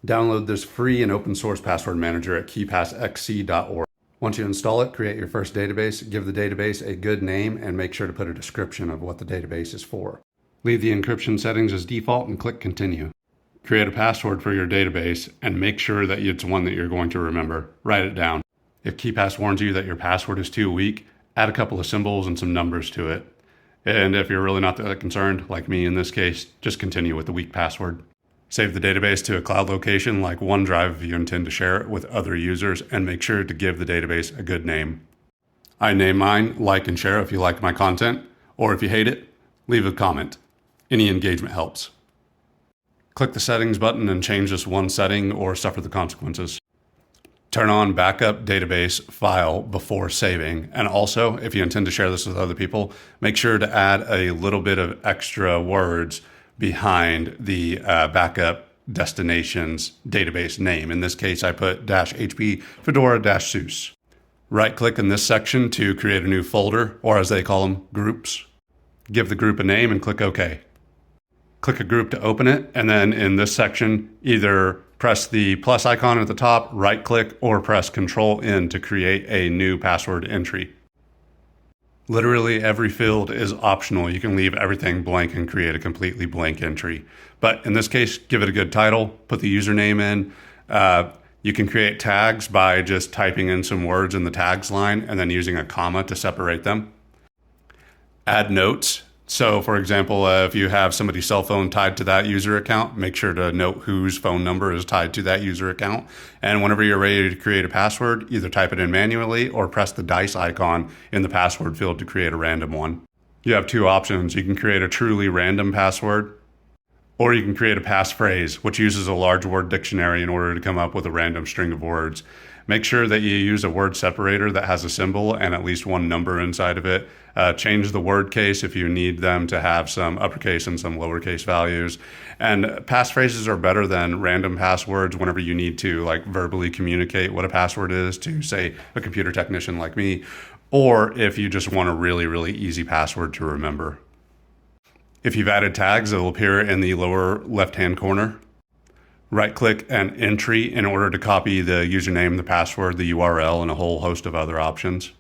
Download this free and open source password manager at KeePassXC.org. Once you install it, create your first database, give the database a good name, and make sure to put a description of what the database is for. Leave the encryption settings as default and click Continue. Create a password for your database and make sure that it's one that you're going to remember. Write it down. If KeePass warns you that your password is too weak, add a couple of symbols and some numbers to it. And if you're really not that concerned, like me in this case, just continue with the weak password. Save the database to a cloud location like OneDrive if you intend to share it with other users, and make sure to give the database a good name. I name mine Like and Share if you like my content, or if you hate it, leave a comment. Any engagement helps. Click the settings button and change this one setting or suffer the consequences. Turn on backup database file before saving. And also, if you intend to share this with other people, make sure to add a little bit of extra words behind the backup destination's database name. In this case, I put -HP Fedora -SUSE. Right click in this section to create a new folder, or as they call them, groups. Give the group a name and click OK. Click a group to open it, and then in this section, either press the plus icon at the top, right click, or press Control-N to create a new password entry. Literally every field is optional. You can leave everything blank and create a completely blank entry. But in this case, give it a good title, put the username in. You can create tags by just typing in some words in the tags line and then using a comma to separate them. Add notes. So for example, if you have somebody's cell phone tied to that user account, make sure to note whose phone number is tied to that user account. And whenever you're ready to create a password, either type it in manually or press the dice icon in the password field to create a random one. You have two options. You can create a truly random password, or you can create a passphrase, which uses a large word dictionary in order to come up with a random string of words. Make sure that you use a word separator that has a symbol and at least one number inside of it. Change the word case if you need them to have some uppercase and some lowercase values. And passphrases are better than random passwords whenever you need to like verbally communicate what a password is to, say, a computer technician like me, or if you just want a really, really easy password to remember. If you've added tags, it'll appear in the lower left-hand corner. Right-click an entry in order to copy the username, the password, the URL, and a whole host of other options.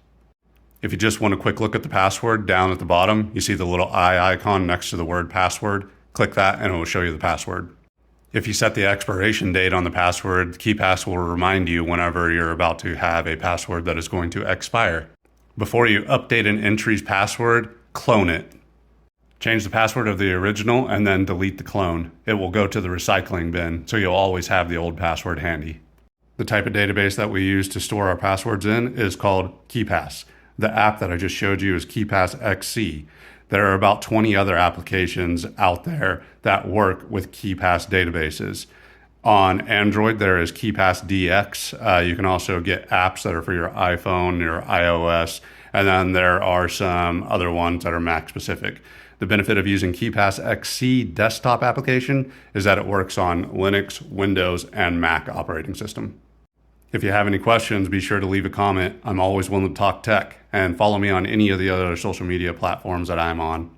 If you just want a quick look at the password, down at the bottom, you see the little eye icon next to the word password. Click that and it will show you the password. If you set the expiration date on the password, KeePass will remind you whenever you're about to have a password that is going to expire. Before you update an entry's password, clone it. Change the password of the original and then delete the clone. It will go to the recycling bin, so you'll always have the old password handy. The type of database that we use to store our passwords in is called KeePass. The app that I just showed you is KeePassXC. There are about 20 other applications out there that work with KeePass databases. On Android, there is KeePass DX. You can also get apps that are for your iPhone, your iOS, and then there are some other ones that are Mac specific. The benefit of using KeePassXC desktop application is that it works on Linux, Windows, and Mac operating system. If you have any questions, be sure to leave a comment. I'm always willing to talk tech, and follow me on any of the other social media platforms that I'm on.